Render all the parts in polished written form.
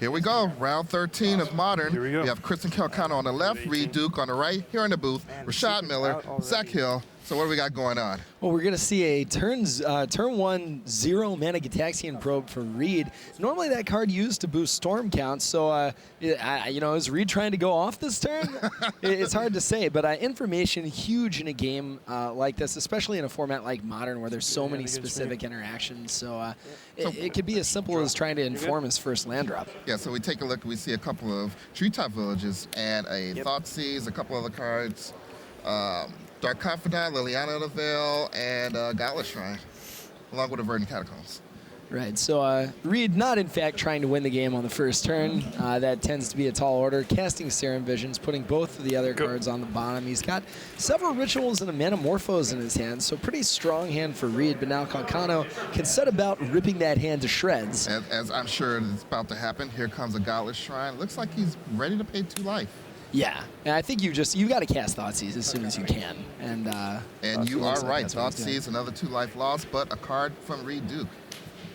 Here we go, round 13 of Modern. Here we go. We have Kristen Calcano on the left, Reid Duke on the right. Here in the booth, Rashad Miller, Zach Hill. So what do we got going on? Well, we're going to see a turn 1 0 mana Gitaxian Probe for Reid. Normally that card used to boost storm counts, so is Reid trying to go off this turn? It's hard to say, but information huge in a game like this, especially in a format like Modern where there's so many specific interactions. So it could be as simple as trying to inform his first land drop. Yeah, so we take a look, we see a couple of treetop villages and a Thoughtseize, a couple other cards. Dark Confidant, Liliana of the Veil, and Gauntlet Shrine, along with the Verdant Catacombs. Right, so Reid not in fact trying to win the game on the first turn. That tends to be a tall order. Casting Serum Visions, putting both of the other cards on the bottom. He's got several Rituals and a Manamorphose in his hand, so pretty strong hand for Reid, but now Calcano can set about ripping that hand to shreds. As I'm sure it's about to happen, here comes a Gauntlet Shrine. Looks like he's ready to pay 2 life. Yeah, and I think you got to cast Thoughtseize as soon as you can. And you are right, Thoughtseize, another 2 life loss, but a card from Reid Duke.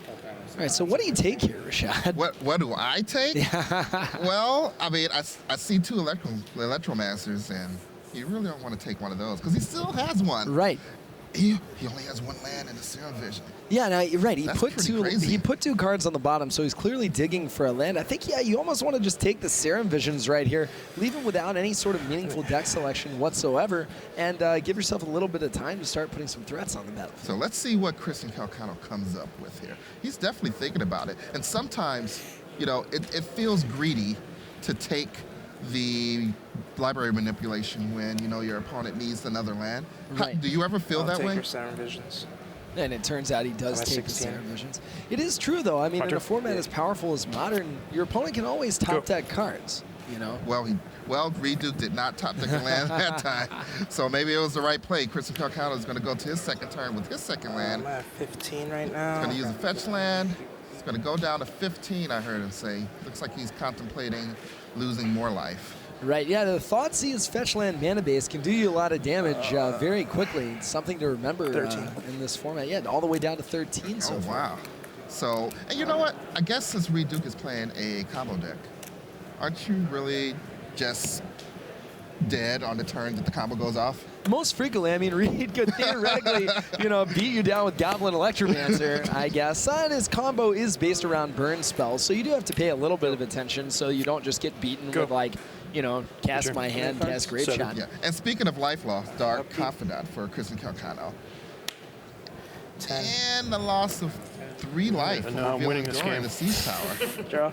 All right, so what do you take here, Rashad? What do I take? Well, I mean, I see 2 Electromasters, and you really don't want to take one of those, because he still has one. Right. He only has 1 land and a Serum Vision. Yeah, no, you're right. He That's put crazy. he put 2 cards on the bottom, so he's clearly digging for a land. I think, yeah, you almost want to just take the Serum Visions right here, leave him without any sort of meaningful deck selection whatsoever, and give yourself a little bit of time to start putting some threats on the battlefield. So let's see what Kristen Calcano comes up with here. He's definitely thinking about it, and sometimes, you know, it feels greedy to take the library manipulation when, you know, your opponent needs another land. Right. Do you ever feel that way? Take Serum Visions. And it turns out he does take the Serum Visions. It is true, though. I mean, in a format as powerful as Modern, your opponent can always top deck cards, you know? Well, Reid Duke did not top deck a land that time, so maybe it was the right play. Kristen Calcano is going to go to his second turn with his second land. I'm at 15 right now. He's going to use a fetch land. He's going to go down to 15, I heard him say. Looks like he's contemplating losing more life. Right, yeah, the Thoughtseize fetch land mana base can do you a lot of damage very quickly. It's something to remember in this format. Yeah, all the way down to 13 so far. Wow. So, and you know what? I guess since Reid Duke is playing a combo deck, aren't you really just dead on the turn that the combo goes off? Most frequently, I mean, Reid could theoretically, beat you down with Goblin Electromancer, I guess. And his combo is based around burn spells, so you do have to pay a little bit of attention so you don't just get beaten with, like, cast my hand, cast Grape Shot. Yeah. And speaking of life loss, Dark Confidant for Kristen Calcano. 10. And the loss of 3 life. And now I'm winning this game. The Siege Tower. Draw.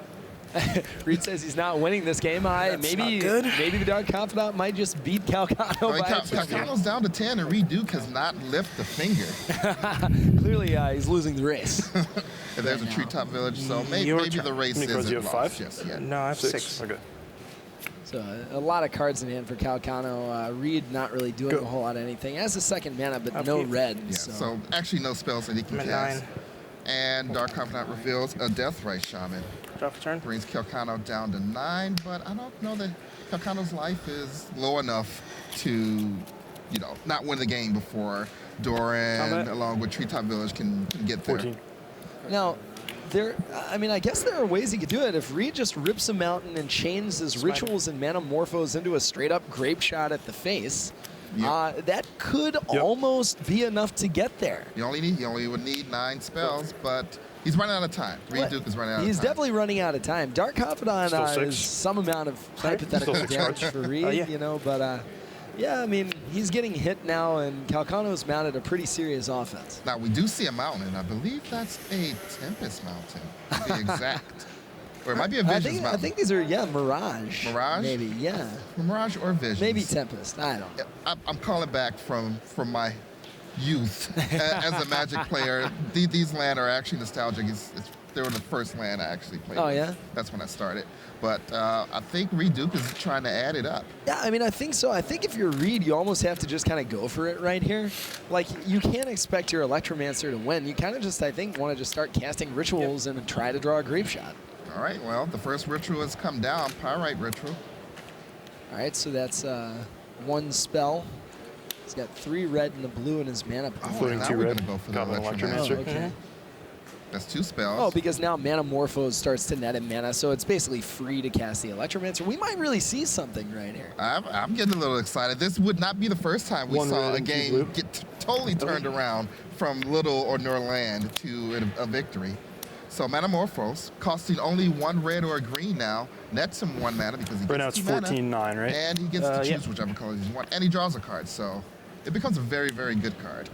Reid says he's not winning this game. Maybe the Dark Confidant might just beat Calcano by Calcano's down to 10, and Reid Duke has not lifted a finger. Clearly, he's losing the race. And there's a treetop village, so maybe the race isn't you have lost 5? just yet. No, I have 6. Okay. So a lot of cards in hand for Calcano. Reid not really doing a whole lot of anything. Has a second mana, but no red. Yeah, so actually no spells that he can cast. 9. And Dark Confidant reveals a Deathrite Shaman. Drop a turn. Brings Calcano down to 9, but I don't know that Calcano's life is low enough to, not win the game before Doran, along with Treetop Village, can get there. 14. Now, I guess there are ways he could do it. If Reid just rips a mountain and chains his Rituals and Manamorphose into a straight-up Grape Shot at the face, that could almost be enough to get there. You only would need 9 spells, but he's running out of time. Reid Duke is running out of time. He's definitely running out of time. Dark Confidant is some amount of hypothetical damage for Reid, but yeah, I mean, he's getting hit now, and Calcano's mounted a pretty serious offense. Now, we do see a mountain, and I believe that's a Tempest Mountain, to be exact. Or it might be a Visions Mountain. I think these are, Mirage. Mirage? Maybe, yeah. Mirage or Visions. Maybe Tempest. I don't know. I'm calling back from my youth as a Magic player. These land are actually nostalgic. They were the first land I actually played. Oh, yeah? That's when I started. But I think Reid Duke is trying to add it up. Yeah, I mean, I think so. I think if you're Reid, you almost have to just kind of go for it right here. Like, you can't expect your Electromancer to win. You kind of just, I think, want to just start casting Rituals and try to draw a Grape Shot. All right, well, the first Ritual has come down, Pyrite Ritual. All right, so that's 1 spell. He's got 3 red and a blue in his mana pool. Including 2 red. Go for the Goblin Electromancer. Oh, okay. That's 2 spells. Oh, because now Manamorphose starts to net him mana, so it's basically free to cast the Electromancer. We might really see something right here. I'm getting a little excited. This would not be the first time we saw a game get totally turned around from little or no land to a victory. So Manamorphose, costing only 1 red or a green now, nets him 1 mana because he gets Right now it's 14-9, right? And he gets to choose whichever color he wants, and he draws a card. So it becomes a very, very good card.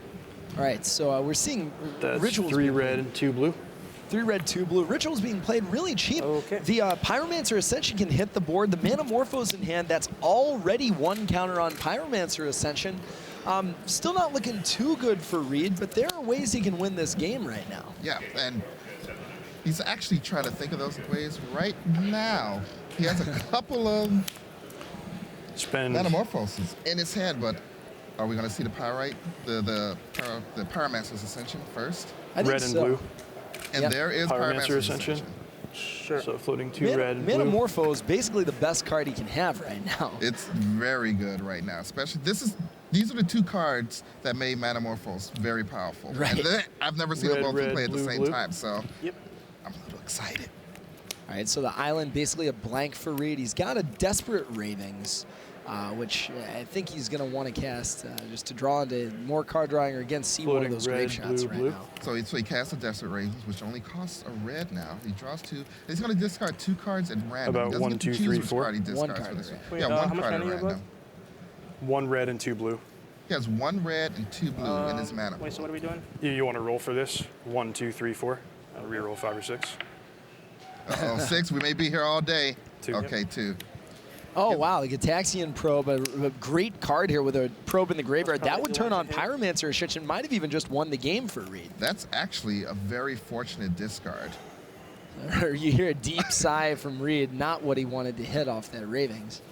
All right, so we're seeing Rituals. 3 red and 2 blue. 3 red, 2 blue. Rituals being played really cheap. Okay. The Pyromancer Ascension can hit the board. The Manamorphose in hand, that's already 1 counter on Pyromancer Ascension. Still not looking too good for Reid, but there are ways he can win this game right now. Yeah, and he's actually trying to think of those ways right now. He has a couple of Metamorphoses in his head, but are we going to see the Pyrite, the Pyromancer's Ascension first? I think red and blue. And there is Pyromancer's Ascension. Sure. So floating 2 red and blue. Manamorphose is basically the best card he can have right now. It's very good right now, especially these are the 2 cards that made Manamorphose very powerful. Right. And I've never seen them both play at the same time, so yep. I'm a little excited. All right, so the island basically a blank for Reid. He's got a Desperate Ravings, which I think he's going to want to cast just to draw into more card drawing or again see one of those grave shots right now. So he casts a Desperate Ravings, which only costs a red now. He draws 2. He's going to discard 2 cards at random. About 1, 2, 3, 4. Card he discards 1 card. Yeah, 1 card at random. 1 red and 2 blue. He has 1 red and 2 blue in his mana. Wait, so what are we doing? You want to roll for this? 1, 2, 3, 4. I'll reroll 5 or 6. Uh-oh, 6. We may be here all day. 2. Okay, 2. Oh, wow, the Gataxian Probe, a great card here with a probe in the graveyard. That would turn on Pyromancer Ascension, might have even just won the game for Reid. That's actually a very fortunate discard. You hear a deep sigh from Reid, not what he wanted to hit off that Ravings.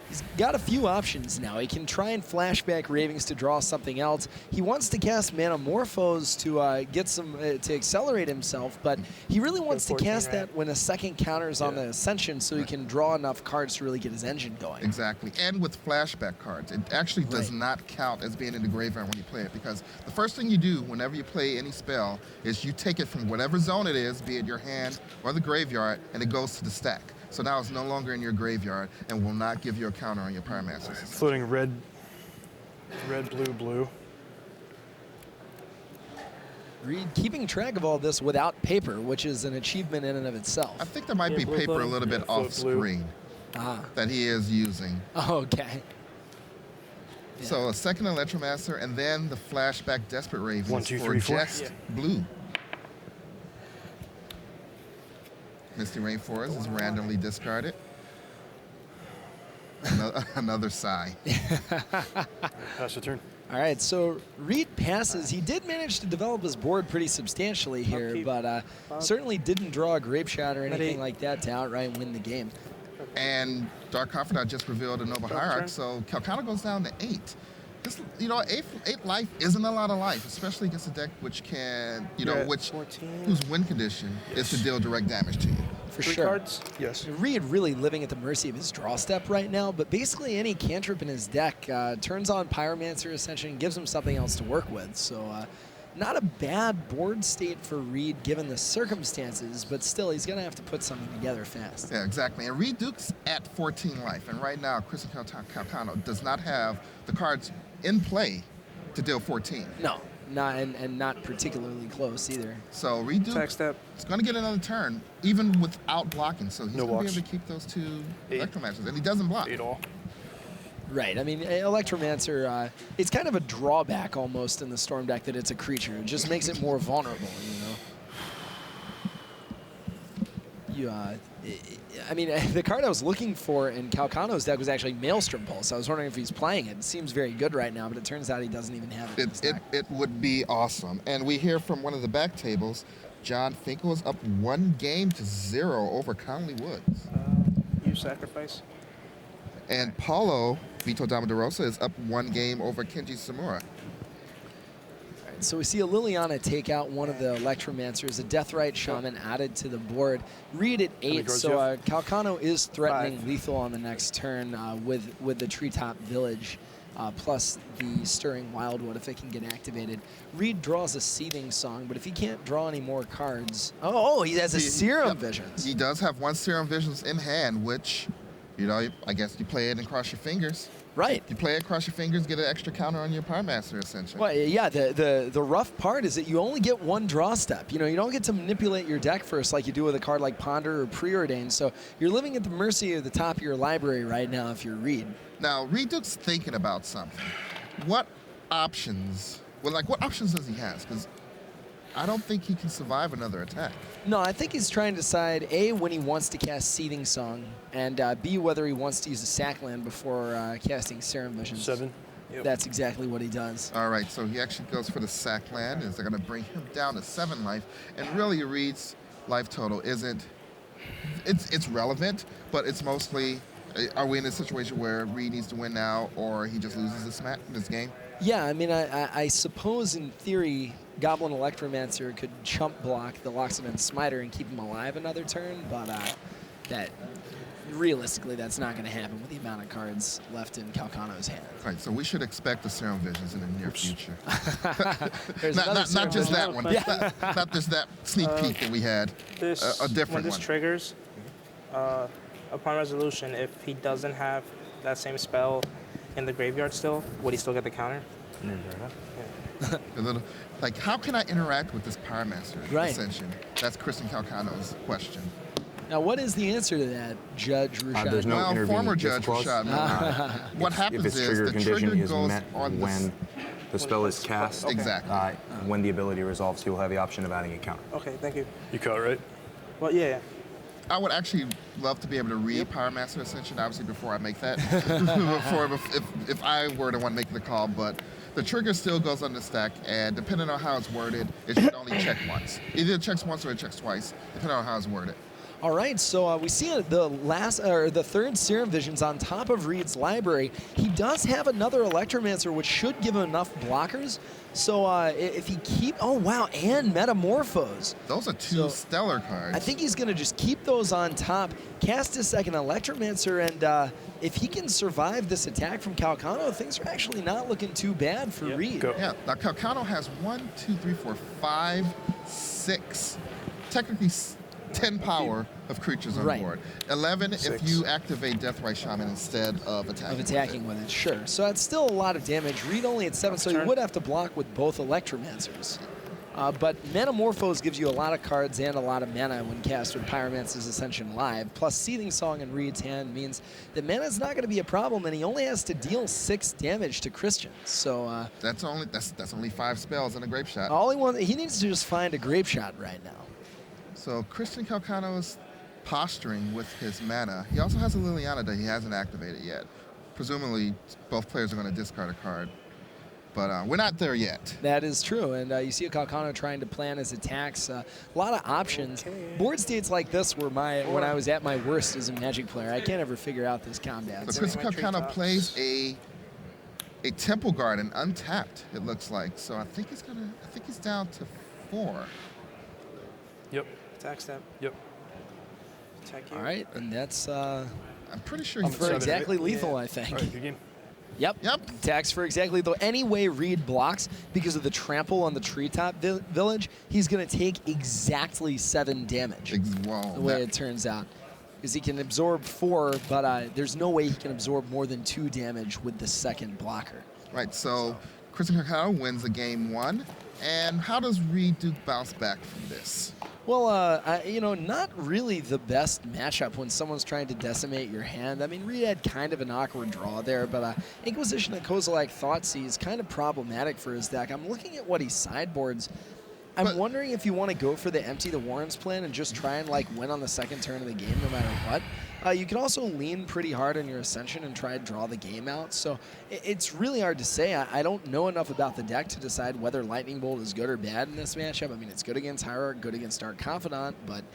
He's got a few options now. He can try and flashback Ravings to draw something else. He wants to cast Manamorphose to get some to accelerate himself, but he really wants to cast that when a second counter is on the Ascension, so he can draw enough cards to really get his engine going. Exactly, and with flashback cards, it actually does not count as being in the graveyard when you play it, because the first thing you do whenever you play any spell is you take it from whatever zone it is, be it your hand or the graveyard, and it goes to the stack. So now it's no longer in your graveyard and will not give you a counter on your Pyromancer. Floating red, blue, blue. Reid keeping track of all this without paper, which is an achievement in and of itself. I think there might be paper a little bit off screen that he is using. Oh, okay. So a second Electromancer and then the flashback Desperate Ravens 1, 2, for 3, 4. just blue. Misty Rainforest is randomly discarded. Another sigh. Pass the turn. All right, so Reid passes. He did manage to develop his board pretty substantially here, but certainly didn't draw a grape shot or anything like that to outright win the game. And Dark Confidant just revealed a Nova Hierarch, so Calcano goes down to 8. This, 8 life isn't a lot of life, especially against a deck which can, whose win condition is to deal direct damage to you. For 3 sure. cards? Yes. Reid really living at the mercy of his draw step right now, but basically any cantrip in his deck turns on Pyromancer Ascension and gives him something else to work with. So not a bad board state for Reid given the circumstances, but still he's going to have to put something together fast. Yeah, exactly. And Reid Duke's at 14 life, and right now Christian Calcano does not have the cards in play to deal 14. No, and not particularly close either. So Reid Duke is going to get another turn, even without blocking. So he's going to be able to keep those 2 Electromancers, and he doesn't block. 8 all. Right. I mean, Electromancer, it's kind of a drawback almost in the Storm deck that it's a creature. It just makes it more vulnerable, I mean, the card I was looking for in Calcano's deck was actually Maelstrom Pulse. I was wondering if he's playing it. It seems very good right now, but it turns out he doesn't even have it in his deck. It would be awesome. And we hear from one of the back tables, John Finkel is up 1-0 over Conley Woods. You sacrifice. And Paulo Vito Damadorosa is up 1 game over Kenji Samura. So we see a Liliana take out one of the Electromancers, a Deathrite Shaman added to the board. Reid at 8, so Calcano is threatening lethal on the next turn with the Treetop Village. plus the Stirring Wildwood if it can get activated. Reid draws a Seething Song, but if he can't draw any more cards... Oh, he has a Serum Visions. He does have one Serum Visions in hand, which, I guess you play it and cross your fingers. Right. You play it, cross your fingers, get an extra counter on your Pyromancer, essentially. Well, yeah, the rough part is that you only get one draw step. You don't get to manipulate your deck first like you do with a card like Ponder or Preordain. So you're living at the mercy of the top of your library right now if you're Reid. Now, Reid Duke's thinking about something. What options does he have? Because I don't think he can survive another attack. No, I think he's trying to decide, A, when he wants to cast Seething Song, and B, whether he wants to use a sack land before casting Serum Visions. 7. Yep. That's exactly what he does. All right, so he actually goes for the sack land. Is they're going to bring him down to 7 life. And really, Reid's life total isn't... It's relevant, but it's mostly... Are we in a situation where Reid needs to win now, or he just loses this game? Yeah, I mean, I suppose in theory, Goblin Electromancer could chump block the Loxodon Smiter and keep him alive another turn, but that realistically, that's not going to happen with the amount of cards left in Calcano's hand. Right, so we should expect the Serum Visions in the near future. not just that one. Yeah. Not just that sneak peek that we had. A different when this one. triggers, upon resolution, if he doesn't have that same spell in the graveyard still, would he still get the counter? A little, how can I interact with this Pyromancer Right. Ascension? That's Kristen Calcano's question. Now, what is the answer to that, Judge Rashad? There's no intervening former if Judge clause. Rashad. What happens if its is trigger the condition trigger is goes met on when the spell is cast. Okay. Exactly. When the ability resolves, he will have the option of adding a counter. Okay, thank you. You cut, right? Well, yeah. I would actually love to be able to read Pyromancer Ascension, obviously, before I make that. if I were the one making the call, but the trigger still goes on the stack, and depending on how it's worded, it should only check once. Either it checks once or it checks twice, depending on how it's worded. All right, so we see the third Serum Visions on top of Reid's library. He does have another Electromancer, which should give him enough blockers. So if he and Metamorphose. Those are two stellar cards. I think he's going to just keep those on top, cast his second Electromancer, and if he can survive this attack from Calcano, things are actually not looking too bad for Reid. Go. Yeah, now Calcano has 1, 2, 3, 4, 5, 6, technically 10 power of creatures on Right. board. 11 if 6. you activate Deathrite Shaman instead of attacking. With it, sure. So that's still a lot of damage. Reid only at 7, so he would have to block with both Electromancers. But Metamorphose gives you a lot of cards and a lot of mana when cast with Pyromancer's Ascension live. Plus, Seething Song in Reid's hand means that mana is not going to be a problem, and he only has to deal 6 damage to Christian. So That's only 5 spells and a Grape Shot. he needs to just find a Grape Shot right now. So Christian Calcano is posturing with his mana. He also has a Liliana that he hasn't activated yet. Presumably, both players are going to discard a card. But we're not there yet. That is true, and you see a Calcano trying to plan his attacks. A lot of options. Board states like this were when I was at my worst as a Magic player. I can't ever figure out this combat. So Christian Calcano plays a Temple Garden untapped, it looks like. So I think he's down to 4. Yep. Attack step. Yep. Attack you. All right, and that's I'm pretty sure for he's seven. exactly lethal, I think. All right, good game. Yep. Attacks for exactly lethal. Any way Reid blocks because of the trample on the treetop village, he's going to take exactly 7 damage. The way it turns out. Because he can absorb 4, but there's no way he can absorb more than 2 damage with the second blocker. Right, so Christian Calcano wins the game 1. And how does Reid Duke bounce back from this? Well, not really the best matchup when someone's trying to decimate your hand. I mean, Reid had kind of an awkward draw there, but Inquisition of Kozilek Thoughtseize is kind of problematic for his deck. I'm looking at what he sideboards. I'm wondering if you want to go for the Empty the Warrens plan and just try and win on the second turn of the game no matter what. You can also lean pretty hard on your Ascension and try to draw the game out. So it's really hard to say. I don't know enough about the deck to decide whether Lightning Bolt is good or bad in this matchup. I mean, it's good against Hierarch, good against Dark Confidant, but,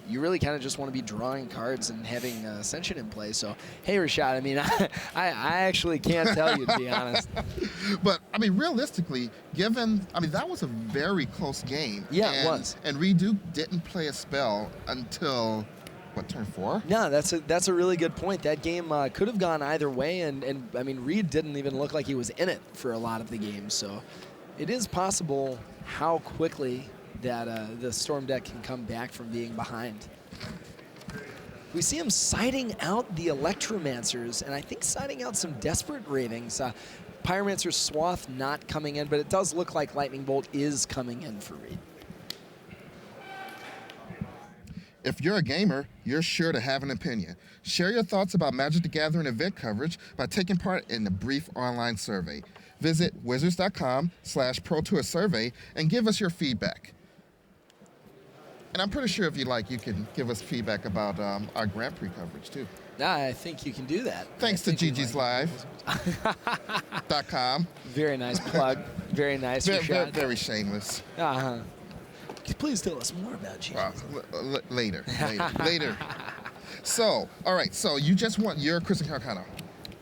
you really kind of just want to be drawing cards and having Ascension in play. So, hey, Rashad, I mean, I actually can't tell you, to be honest. But, I mean, realistically, that was a very close game. Yeah, it was. And Reid Duke didn't play a spell until turn 4? No, that's a really good point. That game could have gone either way, and I mean, Reid didn't even look like he was in it for a lot of the game. So it is possible how quickly that the Storm deck can come back from being behind. We see him siding out the Electromancers, and I think siding out some Desperate Ravings. Pyromancer Swath not coming in, but it does look like Lightning Bolt is coming in for Reid. If you're a gamer, you're sure to have an opinion. Share your thoughts about Magic the Gathering event coverage by taking part in the brief online survey. Visit wizards.com/ProTourSurvey and give us your feedback. And I'm pretty sure if you like, you can give us feedback about our Grand Prix coverage too. I think you can do that. Thanks to GGsLive.com. Very nice plug. Very nice. Very shameless. Uh-huh. Please tell us more about Jesus. Later. So, all right. So you just won. You're Christian Calcano.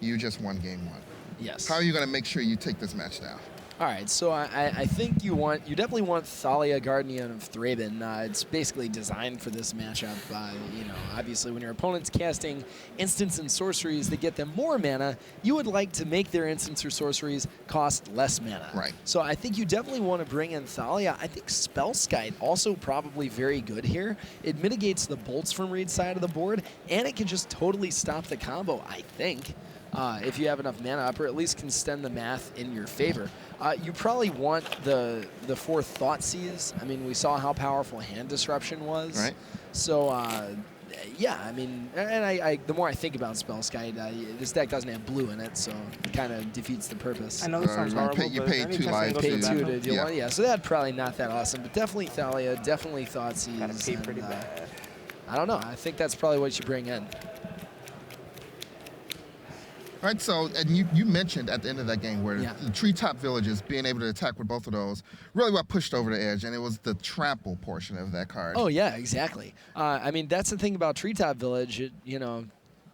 You just won game 1. Yes. How are you going to make sure you take this match down? All right, so I think you definitely want Thalia, Guardian of Thraben. It's basically designed for this matchup. You know, obviously when your opponent's casting instants and sorceries that get them more mana, you would like to make their instants or sorceries cost less mana. Right. So I think you definitely want to bring in Thalia. I think Spellskite also probably very good here. It mitigates the bolts from Reid's side of the board, and it can just totally stop the combo, I think. If you have enough mana up, or at least can extend the math in your favor. You probably want the 4 Thoughtseize. I mean, we saw how powerful Hand Disruption was. Right. So, yeah, I mean, and the more I think about Spellskite, this deck doesn't have blue in it, so it kind of defeats the purpose. I know this sounds horrible, you but pay is there any 2 chance life I can go Pay through 2 that to now? deal 1. Yeah, so that's probably not that awesome, but definitely Thalia, definitely Thoughtseize. Gotta pay and, pretty bad. I don't know. I think that's probably what you bring in. Right, so, and you mentioned at the end of that game where Yeah. the Treetop Villages, being able to attack with both of those, really what pushed over the edge, and it was the trample portion of that card. Oh, yeah, exactly. I mean, that's the thing about Treetop Village. You know,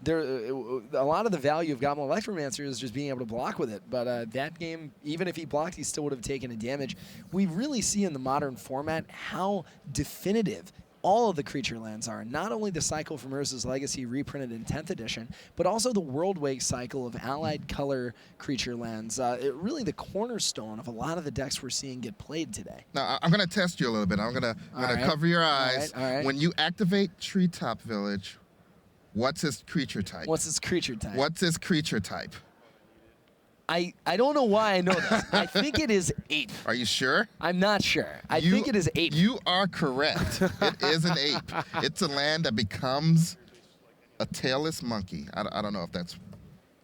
a lot of the value of Goblin Electromancer is just being able to block with it. But that game, even if he blocked, he still would have taken a damage. We really see in the modern format how definitive all of the creature lands are. Not only the cycle from Urza's Legacy reprinted in 10th edition, but also the Worldwake cycle of allied color creature lands. Really the cornerstone of a lot of the decks we're seeing get played today. Now, I'm going to test you a little bit. I'm going to cover your eyes. All right. When you activate Treetop Village, what's its creature type? What's its creature type? What's its creature type? I don't know why I know this. I think it is ape. Are you sure? I'm not sure. I think it is ape. You are correct. It is an ape. It's a land that becomes a tailless monkey. I don't know if that's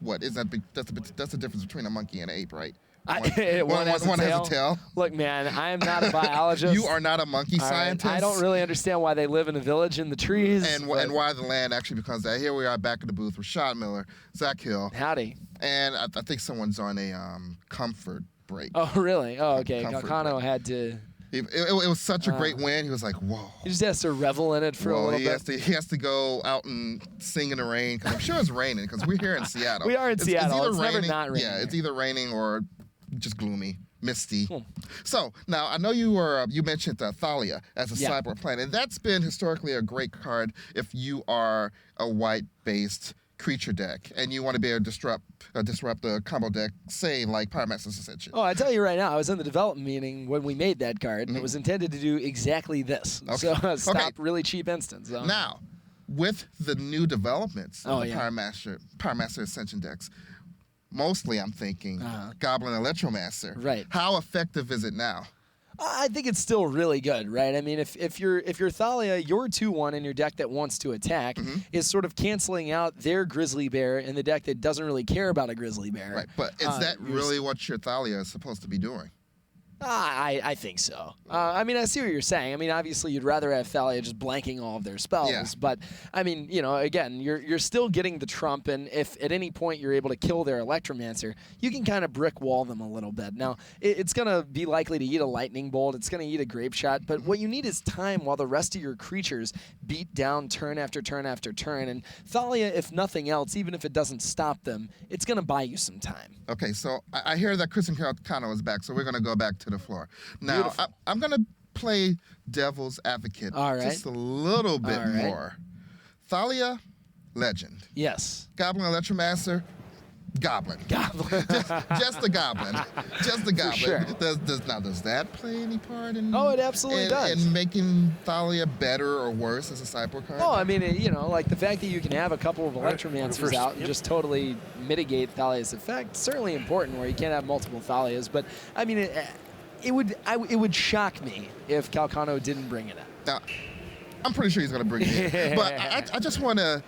what is that. That's the difference between a monkey and an ape, right? One has a tail. Look, man, I am not a biologist. You are not a monkey scientist. I don't really understand why they live in a village in the trees. And why the land actually becomes that. Here we are back in the booth with Shot Miller, Zach Hill. Howdy. And I think someone's on a comfort break. Oh, really? Oh, okay. Comfort Calcano break. had to... It was such a great win. He was like, whoa. He just has to revel in it for a little bit. He has to go out and sing in the rain. Cause I'm sure it's raining because we're here in Seattle. We are in Seattle. It's either never not raining. Yeah, it's either raining or just gloomy, misty. So now I know you mentioned Thalia as a sideboard planet, and that's been historically a great card if you are a white-based creature deck and you want to be able to disrupt a combo deck, say like Pyromancer's Ascension. Oh, I tell you right now, I was in the development meeting when we made that card, and it was intended to do exactly this. Okay. So stop really cheap instants. So. Now, with the new developments of the yeah. Pyromancer Ascension decks, mostly I'm thinking Goblin Electromancer. Right. How effective is it now? I think it's still really good, right? I mean, if you're Thalia, your 2/1 in your deck that wants to attack is sort of canceling out their Grizzly Bear in the deck that doesn't really care about a Grizzly Bear. Right, but is that really what your Thalia is supposed to be doing? I think so. I mean, I see what you're saying. I mean, obviously, you'd rather have Thalia just blanking all of their spells. Yeah. But, I mean, you know, again, you're still getting the trump, and if at any point you're able to kill their Electromancer, you can kind of brick wall them a little bit. Now, it's going to be likely to eat a Lightning Bolt. It's going to eat a Grape Shot. But what you need is time while the rest of your creatures beat down turn after turn after turn. And Thalia, if nothing else, even if it doesn't stop them, it's going to buy you some time. Okay, so I hear that Christian Calcano is back, so we're going to go back to the floor. Now, I'm going to play devil's advocate just a little bit more. Thalia, legend. Yes. Goblin Electromancer, goblin. Goblin. Just a goblin. Just a goblin. sure. Does that play any part in? Oh, it absolutely does. In making Thalia better or worse as a sideboard card? Oh, I mean, like the fact that you can have a couple of Electromancers First, out and just totally mitigate Thalia's effect, certainly important where you can't have multiple Thalias. But, I mean, it would shock me if Calcano didn't bring it up. Now, I'm pretty sure he's going to bring it in. But I just want to...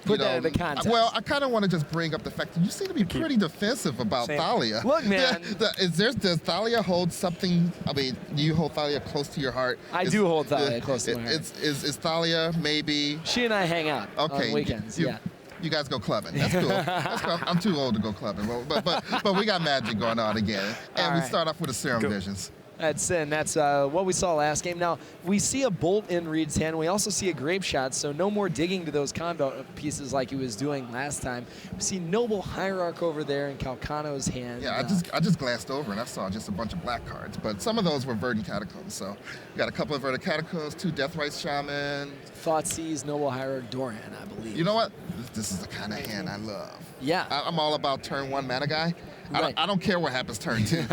Put that in the context. Well, I kind of want to just bring up the fact that you seem to be pretty defensive about Same. Thalia. Look, man. Does Thalia hold something? I mean, do you hold Thalia close to your heart? I do hold Thalia close to my heart. Is Thalia maybe? She and I hang out on weekends. You guys go clubbing. That's cool. That's cool. I'm too old to go clubbing. But we got magic going on again. And All we right. start off with a Serum Visions. That's what we saw last game. Now, we see a Bolt in Reid's hand. We also see a Grape Shot, so no more digging to those combo pieces like he was doing last time. We see Noble Hierarch over there in Calcano's hand. Yeah, I just glanced over and I saw just a bunch of black cards. But some of those were Verdant Catacombs. So we got a couple of Verdant Catacombs, 2 Deathrite Shaman. Thoughtseize, Noble Hierarch, Doran, I believe. You know what? This is the kind of hand I love. Yeah. I'm all about turn 1 mana guy. Right. I don't care what happens turn 2.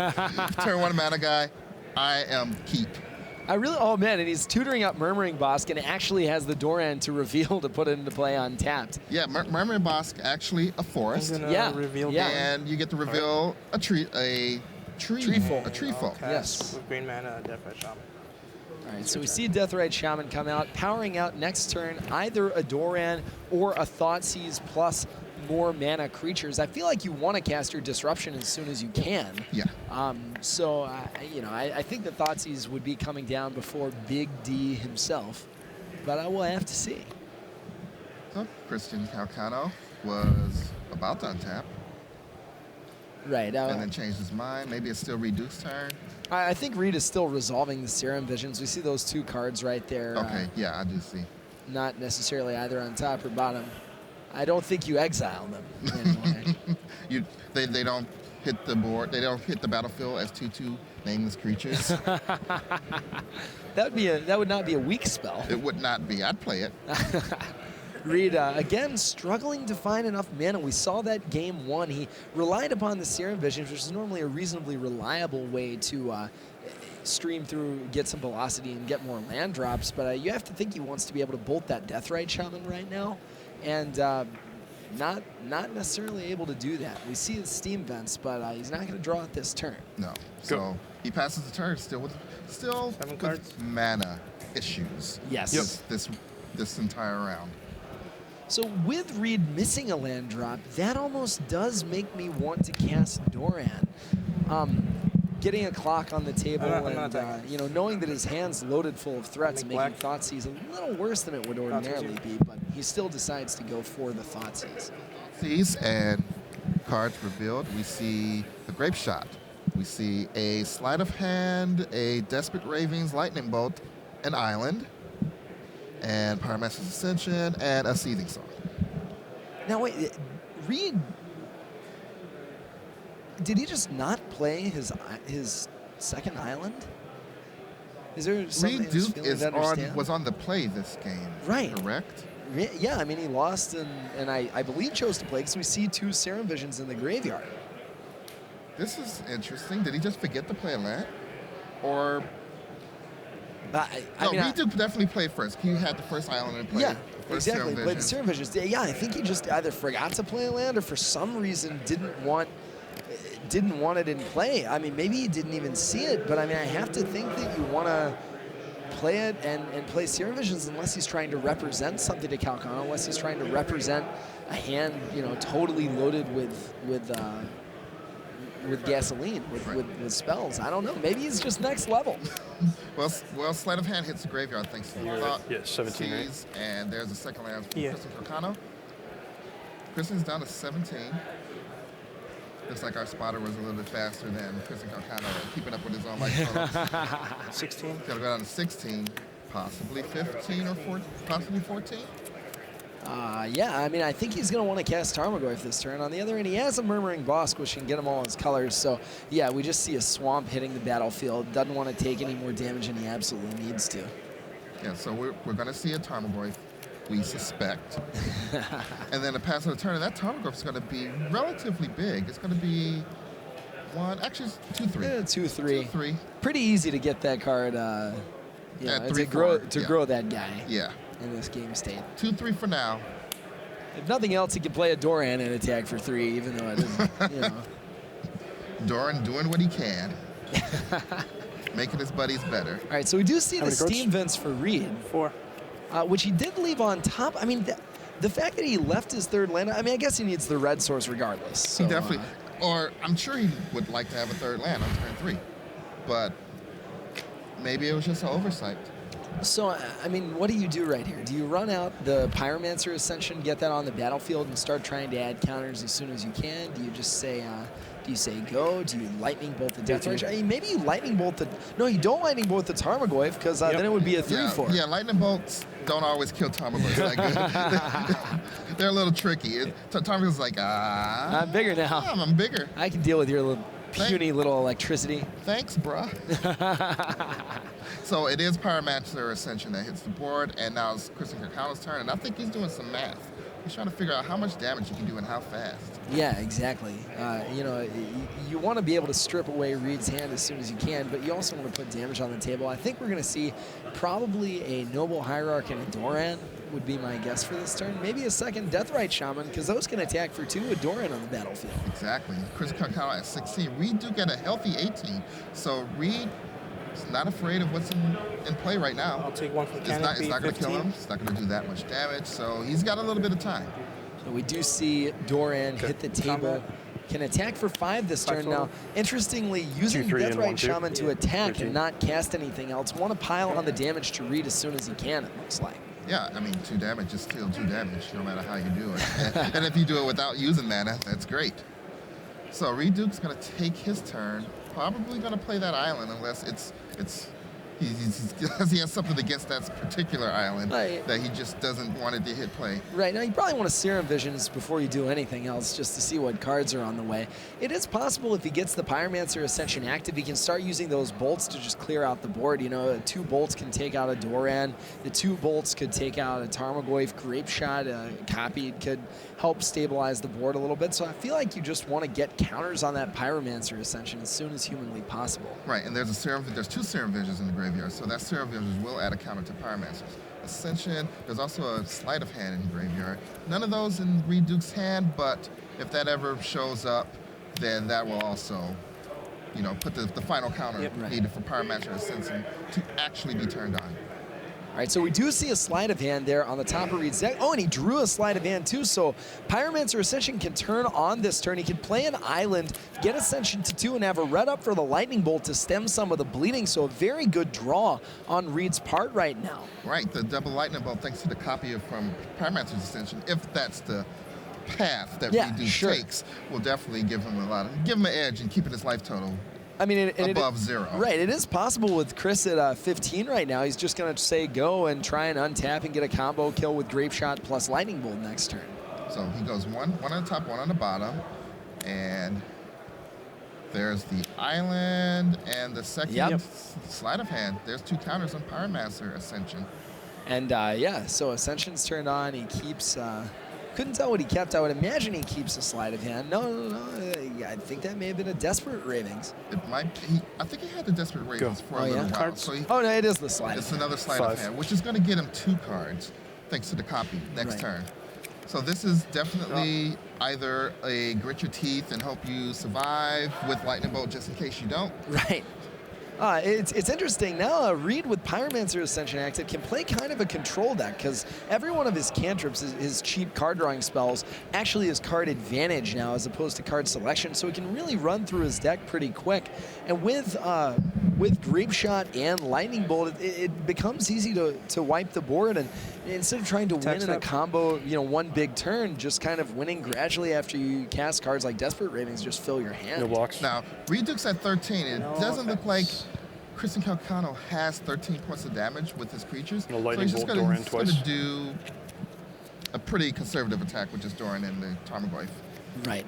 Turn 1 mana guy, I am keep. Oh man, and he's tutoring up Murmuring Bosk and actually has the Doran to reveal to put it into play untapped. Yeah, Murmuring Bosk actually a forest. Reveal Yeah. And you get to reveal a treeful. Cast Yes. with green mana, Deathrite Shaman. All right, so we see Deathrite Shaman come out, powering out next turn either a Doran or a Thoughtseize plus more mana creatures. I feel like you want to cast your Disruption as soon as you can. Yeah. So, I think the Thoughtseize would be coming down before Big D himself, but I will have to see. So Christian Calcano was about to untap Right. and then changed his mind. Maybe it's still Reid's turn. I think Reid is still resolving the Serum Visions. We see those 2 cards right there. Okay, yeah, I do see. Not necessarily either on top or bottom. I don't think you exile them anymore. They don't hit the board. They don't hit the battlefield as 2/2 nameless creatures. That would not be a weak spell. It would not be. I'd play it. Reid, again, struggling to find enough mana. We saw that game 1. He relied upon the Serum Visions, which is normally a reasonably reliable way to stream through, get some velocity, and get more land drops. But you have to think he wants to be able to bolt that Deathrite Shaman right now. And not necessarily able to do that. We see his Steam Vents, but he's not going to draw it this turn. No. So he passes the turn still with 7 cards. mana issues. Yes. This entire round. So with Reid missing a land drop, that almost does make me want to cast Doran. Getting a clock on the table I'm not and knowing that his hand's loaded full of threats Make making black. Thoughtseize a little worse than it would ordinarily be, but he still decides to go for the Thoughtseize. These and cards revealed. We see a Grape Shot. We see a Sleight of Hand, a Desperate Ravings Lightning Bolt, an Island, and Pyromancer's Ascension, and a Seething Song. Now wait, Reid, did he just not play his second island? Is there something Reid I'm just Duke failing to understand? was on the play this game. Right. Correct? Yeah, I mean, he lost and I believe chose to play because we see 2 Serum Visions in the graveyard. This is interesting. Did he just forget to play a land? Or Reid Duke definitely played first. He had the first island in play. Yeah, the first exactly. Serum Played the Vision. Serum Visions. Yeah, I think he just either forgot to play a land or for some reason didn't want it in play. I mean, maybe he didn't even see it, but I mean, I have to think that you want to play it and play Serum Visions unless he's trying to represent something to Calcano, unless he's trying to represent a hand, totally loaded with gasoline, with spells. I don't know. Maybe he's just next level. Well, Sleight of Hand hits the graveyard thanks to the thought. Yeah, 17, right? Seas, and there's a second land for Yeah. Christian Calcano. Christian's down to 17. Looks like our spotter was a little bit faster than Christian Calcano, keeping up with his own life total. 16. He's got to go down to 16, possibly 15 or 14, possibly 14. Yeah, I mean, I think he's going to want to cast Tarmogoyf this turn. On the other end, he has a Murmuring Bosk, which can get him all his colors. So, yeah, we just see a Swamp hitting the battlefield. Doesn't want to take any more damage than he absolutely needs to. Yeah, so we're going to see a Tarmogoyf. we suspect. And then the pass of the turn, and that Tarmogoyf is going to be relatively big. It's going to be actually it's 2/3. Yeah, 2/3. 2/3. Pretty easy to get that card. At to 3/4, grow that guy. Yeah. In this game state. 2/3 for now. If nothing else, he can play a Doran and attack for 3, even though it isn't. Doran doing what he can, making his buddies better. All right, so we do see How the many cards? Steam Vents for Reid, 4. which he did leave on top. I mean, the fact that he left his third land, I mean, I guess he needs the red source regardless. So, He definitely, or I'm sure he would like to have a third land on turn 3, but maybe it was just an oversight. So, I mean, what do you do right here? Do you run out the Pyromancer Ascension, get that on the battlefield, and start trying to add counters as soon as you can? Do you just say, do you say go? Do you lightning bolt the Death Range? I mean, maybe you lightning bolt the... No, you don't lightning bolt the Tarmogoyf, because then it would be a 3/4. Yeah, lightning bolts don't always kill Tarmogoyfs. Like, they're a little tricky. Tarmogoyf's like, I'm bigger now. I'm bigger. I can deal with your little puny little electricity. Thanks, bruh. So it is Pyromancer Ascension that hits the board, and now it's Christian Calcano's turn, and I think he's doing some math. He's trying to figure out how much damage he can do and how fast. Yeah, exactly. You want to be able to strip away Reid's hand as soon as you can, but you also want to put damage on the table. I think we're going to see probably a Noble Hierarch and a Doran would be my guess for this turn. Maybe a second Deathrite Shaman, because those can attack for 2 with Doran on the battlefield. Exactly. Christian Calcano at 16. Reid do get a healthy 18, so Reid is not afraid of what's in play right now. I'll take 1 from It's Canopy, not going to 15. kill him. It's not going to do that much damage, so he's got a little bit of time. So we do see Doran hit the table. Combat. Can attack for 5 this turn. 5 Now, total. interestingly, using 2/3 and Deathrite 1/2. Shaman to attack 13. and not cast anything else. Want to pile on the damage to Reid as soon as he can, it looks like. Yeah, I mean, 2 damage is still 2 damage, no matter how you do it. And if you do it without using mana, that's great. So Reid Duke's going to take his turn. Probably going to play that island unless he has something against that particular island Right. that he just doesn't want it to hit play. Right, now you probably want to Serum Visions before you do anything else just to see what cards are on the way. It is possible if he gets the Pyromancer Ascension active, he can start using those bolts to just clear out the board. 2 bolts can take out a Doran. The 2 bolts could take out a Tarmogoyf. Grape Shot copied could help stabilize the board a little bit. So I feel like you just want to get counters on that Pyromancer Ascension as soon as humanly possible. Right, and there's 2 Serum Visions in the graveyard, so that Serum Visions will add a counter to Pyromancer's Ascension. There's also a Sleight of Hand in the graveyard. None of those in Reid Duke's hand, but if that ever shows up, then that will also, put the final counter Right. needed for Pyromancer Ascension to actually be turned on. All right, so we do see a Sleight of Hand there on the top of Reid's deck. Oh, and he drew a Sleight of Hand too, so Pyromancer Ascension can turn on this turn. He can play an island, get Ascension to 2, and have a red up for the Lightning Bolt to stem some of the bleeding, so a very good draw on Reid's part right now. Right, the double Lightning Bolt, thanks to the copy from Pyromancer's Ascension, if that's the path that Yeah, Reid Duke sure. takes, will definitely give him an edge in keeping his life total I mean, above 0. Right, it is possible with Chris at 15 right now. He's just going to say go and try and untap and get a combo kill with Grape Shot plus Lightning Bolt next turn. So he goes one on the top, 1 on the bottom, and there's the island and the second Sleight of Hand. There's 2 counters on Pyromancer Ascension. And so Ascension's turned on. He keeps, couldn't tell what he kept. I would imagine he keeps a Sleight of Hand. No. I think that may have been a Desperate Ravings. It might be, I think he had the Desperate Ravens for a little while. Cards. So Oh, no, it is the Sleight of it's Hand. another Sleight of 5. Hand, which is going to get him 2 cards, thanks to the copy next Right. turn. So this is definitely either a grit your teeth and hope you survive with Lightning Bolt just in case you don't. Right. It's interesting now. Reid with Pyromancer Ascension active can play kind of a control deck because every one of his cantrips, his cheap card drawing spells, actually is card advantage now as opposed to card selection. So he can really run through his deck pretty quick. And with Grape Shot and Lightning Bolt, it becomes easy to wipe the board. And instead of trying to win in a combo, one big turn, just kind of winning gradually after you cast cards like Desperate Ravings, just fill your hand. No blocks. Now, Reid Duke's at 13. It No doesn't look like offense. Christian Calcano has 13 points of damage with his creatures. No Lightning so he's Bolt, just Doran going twice. to do a pretty conservative attack with just Doran and the Tarmogoyf. Right.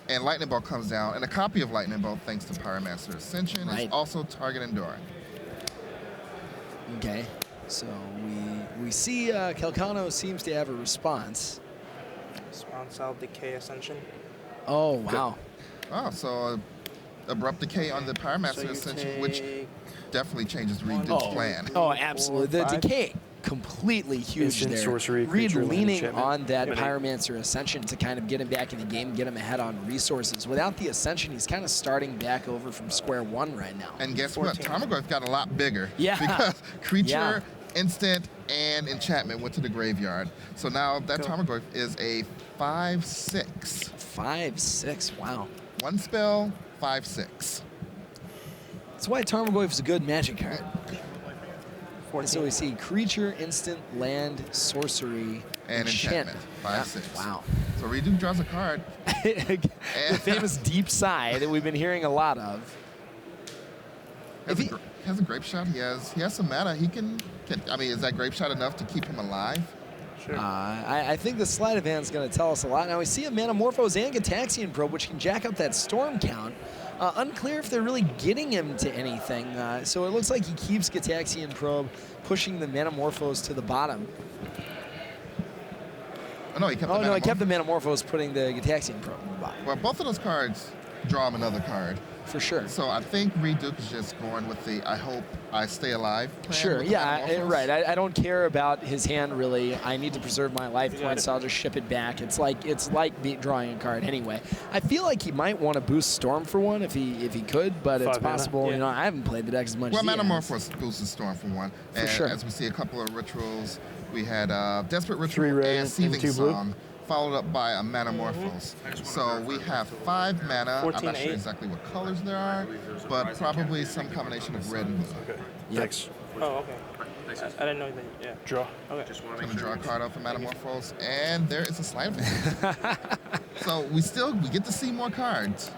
And Lightning Bolt comes down, and a copy of Lightning Bolt, thanks to Pyromancer Ascension, Right. is also targeting Doran. Okay. So we see Calcano seems to have a response. Response out decay ascension. Oh, wow. Oh, so abrupt decay on the Pyromancer So you Ascension, which take definitely changes Reid Duke's plan. Oh, absolutely. The 5. decay, completely huge Instant there. sorcery, Reid creature, land, leaning enchantment. on that Eliminate. Pyromancer Ascension to kind of get him back in the game, get him ahead on resources. Without the Ascension, he's kind of starting back over from square one right now. And guess 14. what? Tarmogoyf got a lot bigger. Yeah. Because creature, Yeah. instant, and enchantment went to the graveyard. So now that Cool. Tarmogoyf is a 5/6. 5/6, wow. One spell, 5/6. That's why Tarmogoyf is a good Magic card. 14. So we see creature, instant, land, sorcery, And enchantment. 5/6. Yeah, wow. So Reid Duke draws a card. The famous deep sigh that we've been hearing a lot of. Has, If a, has a grape shot. He has some mana. He can. I mean, is that grape shot enough to keep him alive? Sure. I think the sleight of hand is going to tell us a lot. Now we see a Manamorphose and Gitaxian Probe, which can jack up that storm count. Unclear if they're really getting him to anything. So it looks like he keeps Gitaxian Probe, pushing the Manamorphose to the bottom. Oh, no, he kept Oh the no, Manamorphose. he kept the Manamorphose, putting the Gitaxian Probe to the bottom. Well, both of those cards draw him another card. For sure. So I think Reid Duke is just going with the I hope I stay alive plan. Sure, with the yeah, Manamorphose. right. I don't care about his hand really. I need to preserve my life You got points, it. so I'll just ship it back. It's like drawing a card anyway. I feel like he might want to boost Storm for one if he could, but it's 5 mana. possible. Yeah. You know, I haven't played the deck as much Well, as he has. Manamorphose boosts Storm for one. For And sure. as we see a couple of rituals, we had Desperate 3 Ritual red and and Seething 2 blue. Song, followed up by a Manamorphose. So we have 5 mana. I'm 14, not sure 8. exactly what colors there are, but probably some combination of red and blue. Okay. Yep. Thanks. Oh, okay. I didn't know that. Yeah. Draw. Okay. I'm gonna draw a card off of Manamorphose, and there is a sleight of hand. So we get to see more cards.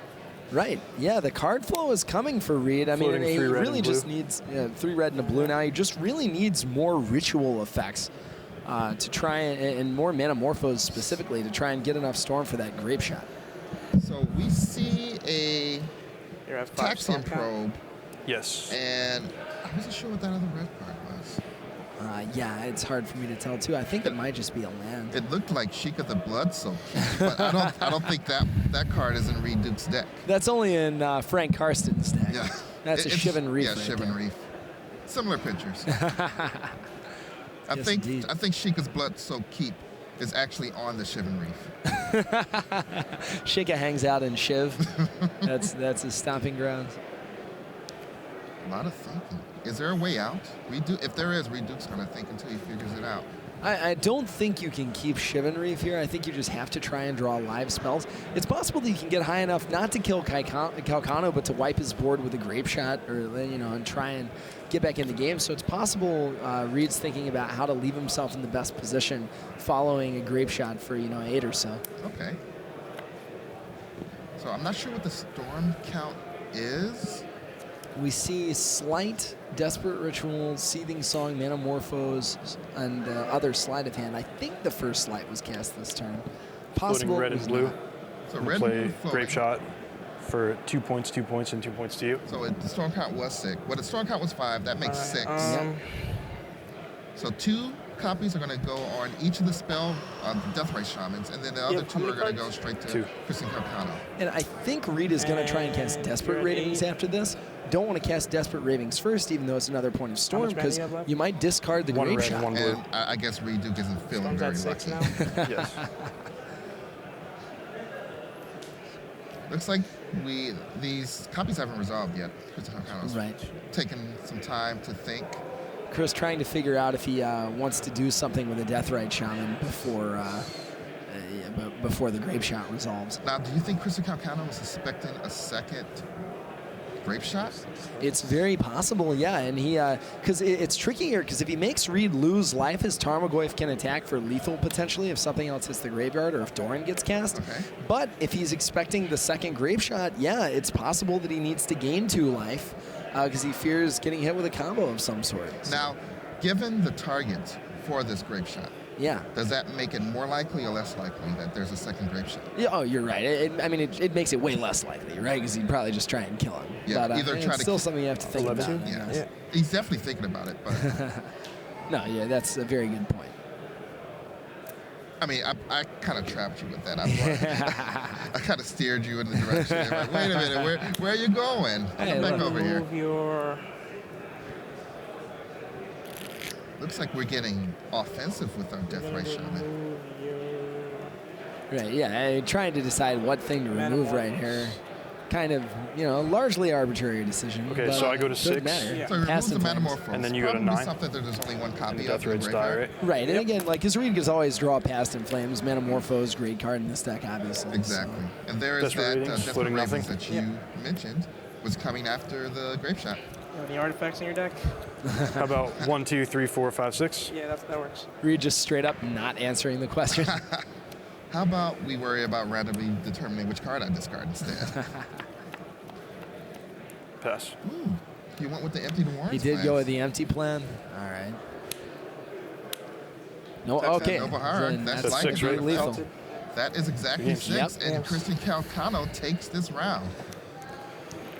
Right. Yeah, the card flow is coming for Reid. I mean, Floating he 3 red really and just blue. needs 3 red and a blue now. He just really needs more ritual effects to try and more Manamorphose specifically to try and get enough Storm for that Grape Shot. So we see a You're at 5 storm Taxian count. Probe, Yes. and I wasn't sure what that other red card was. Yeah, it's hard for me to tell too. I think it might just be a land. It looked like Sheikah the Blood Soaked, but I don't think that card is in Reid Duke's deck. That's only in Frank Karsten's deck. Yeah, That's a It's- Shivan Reef. Yeah, right Shivan there. Reef. Similar pictures. I Yes, think indeed. Sheikah's Blood Soaked Keep is actually on the Shivan Reef. Sheikah hangs out in Shiv. That's his stomping grounds. A lot of thinking. Is there a way out? If there is, Reid Duke's gonna think until he figures it out. I don't think you can keep Shivan Reef here. I think you just have to try and draw live spells. It's possible that you can get high enough not to kill Calcano, but to wipe his board with a Grape Shot, or and try and get back in the game. So it's possible Reid's thinking about how to leave himself in the best position following a Grape Shot for 8 or so. Okay. So I'm not sure what the storm count is. We see Slight, Desperate Ritual, Seething Song, Manamorphose, and other Sleight of Hand. I think the first Slight was cast this turn. Possible Floating red it and was blue. not. So I'm red gonna and blue play floating. Grape Shot for 2 points, 2 points, and 2 points to you. So the storm count was 6. Well, the storm count was 5. That makes 6. So 2 copies are going to go on each of the spell Deathray Shamans, and then the other how 2 many are going to cards? go straight to 2. Christian Calcano. And I think Reid is going to try and cast And Desperate you're at Ravings 8. after this. Don't want to cast Desperate Ravings first, even though it's another point of Storm, much mana because do you have left? you might discard the 1 Grape red Shot. and 1 blue. And I guess Reid Duke isn't feeling Storm's very at 6 lucky. now. Yes. Looks like these copies haven't resolved yet. Christian Calcano's Right. taking some time to think. Chris trying to figure out if he wants to do something with a Deathrite Shaman before the Grape Shot resolves. Now, do you think Christian Calcano was expecting a second Grape Shot? It's very possible, yeah, and he because it's tricky here because if he makes Reid lose life, his Tarmogoyf can attack for lethal potentially if something else hits the graveyard or if Doran gets cast. Okay. But if he's expecting the second Grape Shot, yeah, it's possible that he needs to gain 2 life because he fears getting hit with a combo of some sort. Now, given the target for this Grape Shot, Yeah. does that make it more likely or less likely that there's a second Grape Shot? Yeah, oh, you're right. It makes it way less likely, right? Because he'd probably just try and kill him. Yeah, but either try it's to still ki- something you have to think 11. about. Yeah. Yes. He's definitely thinking about it, but No, yeah, that's a very good point. I mean, I kind of trapped you with that. I kind of steered you in the direction. Like, wait a minute, where are you going? Hey, Come back look. over here. Move your. Looks like we're getting offensive with our Death Ray Shaman. Move your. Right, yeah, trying to decide what thing to remove right here. Kind of, largely arbitrary decision. Okay, but, so I go to doesn't 6. matter. Yeah. So remove Pass the and flames. Metamorphose. And then you go to Probably 9. something that there's only one copy And the of. Death in the Raid's die, graveyard. right? Right, and again, like his Reid can always draw past in flames. Metamorphose, great card in this deck, obviously. Exactly. And there is Desperate that Ratings, Desperate floating Ravens nothing. that you mentioned was coming after the Grape Shot. Any artifacts in your deck? How about 1, 2, 3, 4, 5, 6? Yeah, that works. Reid just straight up not answering the question. How about we worry about randomly determining which card I discard instead? Pass. Ooh, you went with the empty to warrants. He did plans. go with the empty plan. All right. No, okay. Noble Hierarch, Then that's that's like 6, very right? lethal. That is exactly Yep. 6, and Yes. Christian Calcano takes this round.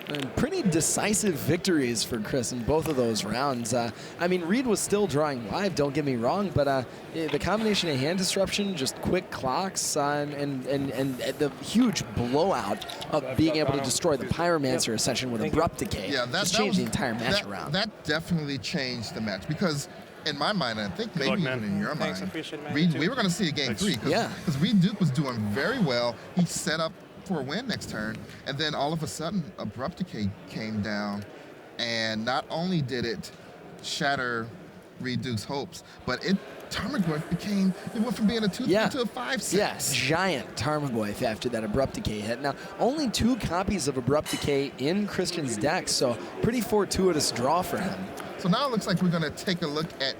And pretty decisive victories for Chris in both of those rounds. I mean, Reid was still drawing live, don't get me wrong, but the combination of hand disruption, just quick clocks, and the huge blowout of being able to destroy the Pyromancer Ascension with Abrupt Decay Yeah, that just that changed was- the entire match that, around. That definitely changed the match because, in my mind, and I think maybe luck, even man. in your Thanks, I mind, appreciate it, man. Reid, You we too. were going to see a game Thanks. 3 Yeah. because Reid Duke was doing very well. He set up for a win next turn, and then all of a sudden, Abrupt Decay came down, and not only did it shatter Reid Duke's hopes, but it went from being a 2 Yeah. to a 5-6. Yeah, giant Tarmogoyf after that Abrupt Decay hit. Now, only 2 copies of Abrupt Decay in Christian's deck, so pretty fortuitous draw for him. So now it looks like we're going to take a look at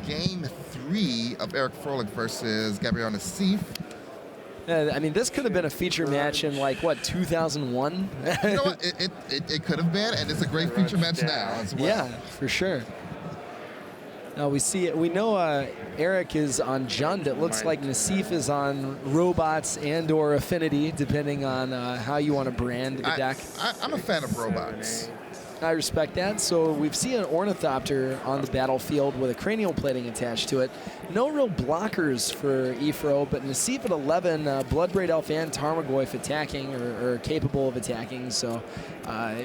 game 3 of Eric Froelich versus Gabriel Nassif. I mean, this could have been a feature match in, 2001? You know what? It could have been, and it's a great feature match now as well. Yeah, for sure. Now we know Eric is on Jund. It looks like Nassif is on Robots and/or Affinity, depending on how you want to brand the deck. I'm a fan of robots. I respect that. So we've seen an Ornithopter on the battlefield with a cranial plating attached to it. No real blockers for Ifro, but Nassif at 11, Bloodbraid Elf and Tarmogoyf attacking or capable of attacking. So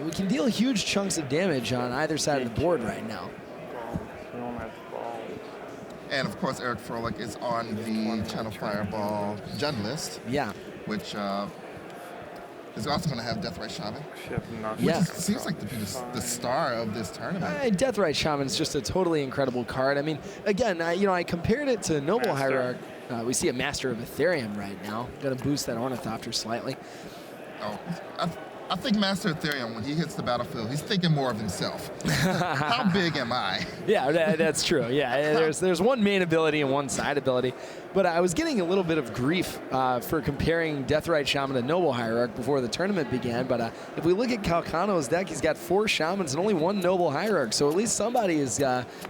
we can deal huge chunks of damage on either side of the board right now. And of course, Eric Froelich is on the Channel Fireball Jund list, Yeah. which is also going to have Death Ray Shaman. Yeah. Seems like to be the star of this tournament. Deathrite Shaman is just a totally incredible card. I mean, again, I compared it to Noble Hierarch. We see a Master of Ethereum right now. Going to boost that Ornithopter slightly. Oh, I think Master Ethereum, when he hits the battlefield, he's thinking more of himself. How big am I? Yeah, that's true. Yeah, there's one main ability and one side ability. But I was getting a little bit of grief for comparing Deathrite Shaman to Noble Hierarch before the tournament began. But if we look at Calcano's deck, he's got 4 Shamans and only 1 Noble Hierarch. So at least somebody is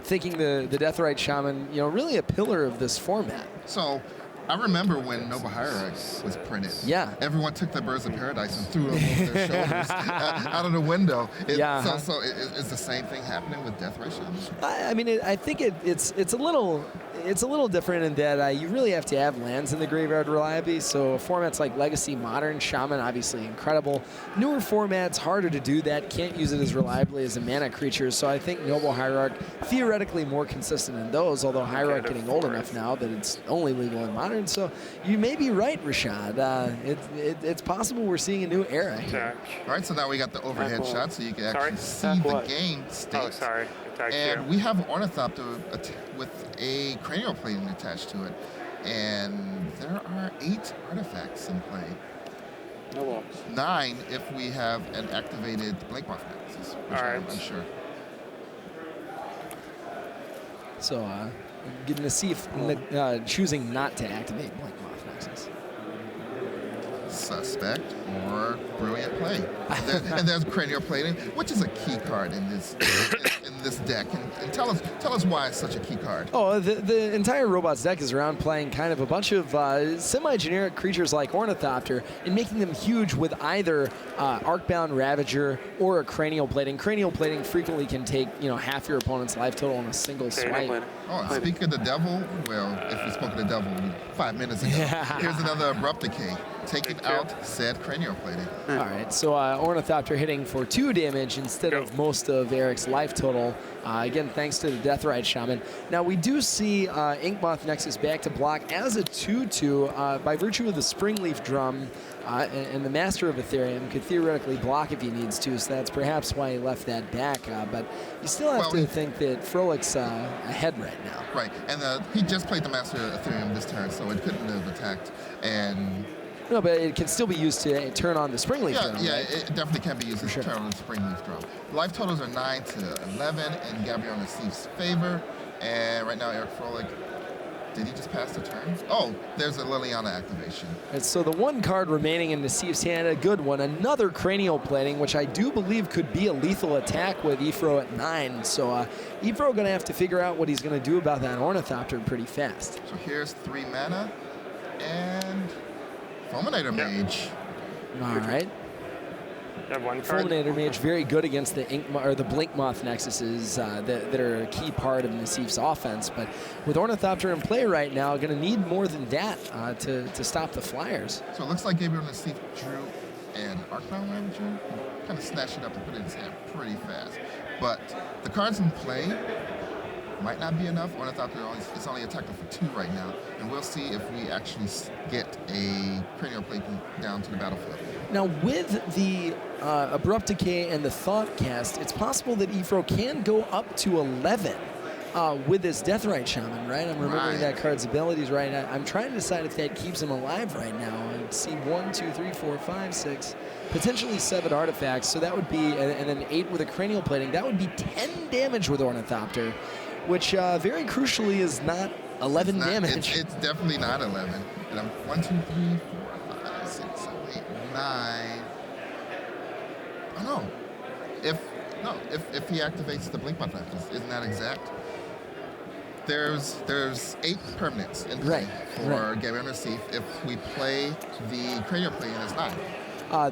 thinking the Deathrite Shaman, really a pillar of this format. So I remember when Noble Hierarch was printed. Yeah. Everyone took the Birds of Paradise and threw them over their shoulders out of the window. Yeah. So is the same thing happening with Death Ray Shaman? I mean, I think it's a little different in that you really have to have lands in the graveyard reliably. So formats like Legacy, Modern, Shaman, obviously incredible. Newer formats, harder to do that. Can't use it as reliably as a mana creature. So I think Noble Hierarch, theoretically more consistent in those, although Hierarch getting old enough now that it's only legal in Modern. So you may be right, Rashad. It's possible we're seeing a new era here. All right, so now we got the overhead shot so you can actually see Attack the what? game state. Oh, sorry. Attack And you. we have an Ornithopter with a cranial plating attached to it. And there are 8 artifacts in play. No walks. 9 if we have an activated Blink Moth Nexus, which All I'm right. unsure. So getting to see if choosing not to activate Blink Moth Nexus. Suspect or brilliant play. And there's cranial plating, which is a key card in this this deck, and tell us why it's such a key card. Oh, the entire Robots deck is around playing kind of a bunch of semi-generic creatures like Ornithopter and making them huge with either Arcbound Ravager or a Cranial Plating. Cranial Plating frequently can take half your opponent's life total in a single swipe. Oh, and speaking of the devil, well, if you spoke of the devil 5 minutes ago, here's another Abrupt Decay. Taking out said Cranial Plating. All right, so Ornithopter hitting for 2 damage instead of most of Eric's life total. Again, thanks to the Deathrite Shaman. Now, we do see Inkmoth Nexus back to block as a 2/2 by virtue of the Springleaf Drum, and the Master of Ethereum could theoretically block if he needs to, so that's perhaps why he left that back. But you still have to think that Frolic's ahead right now. Right, and he just played the Master of Ethereum this turn, so it couldn't have attacked. And no, but it can still be used to turn on the Springleaf Drum. Yeah, right? it definitely can be used to turn on the Springleaf Drum. Life totals are 9 to 11 in Gabriel Nassif's favor. And right now, Eric Frolic, did he just pass the turn? Oh, there's a Liliana activation. And so the one card remaining in Nassif's hand, a good one, another Cranial Plating, which I do believe could be a lethal attack with Ifro at 9. So Ifro going to have to figure out what he's going to do about that Ornithopter pretty fast. So here's 3 mana and Fulminator Mage. All right. You have one card. Fulminator Mage very good against the the Blinkmoth Nexuses that are a key part of Nassif's offense. But with Ornithopter in play right now, going to need more than that to stop the Flyers. So it looks like Gabriel Nassif drew an Arcbound Ravager. Kind of snatched it up and put it in his hand pretty fast. But the cards in play might not be enough. Ornithopter is only attacking for 2 right now, and we'll see if we actually get a Cranial Plating down to the battlefield. Now, with the Abrupt Decay and the Thought Cast, it's possible that Ifro can go up to 11 with this Deathrite Shaman, right? I'm remembering that card's abilities right now. I'm trying to decide if that keeps him alive right now. I see 1, 2, 3, 4, 5, 6, potentially 7 artifacts. So that would be, and then 8 with a Cranial Plating. That would be 10 damage with Ornithopter, which very crucially is not 11 damage. It's definitely not 11. And I'm 1, 2, 3, 4, 5, 6, 7, 8, 9. Oh no. If he activates the Blinkmoth Nexus, isn't that exact? There's 8 permanents in play for Gabriel Nassif if we play the Cranial Plating as 9.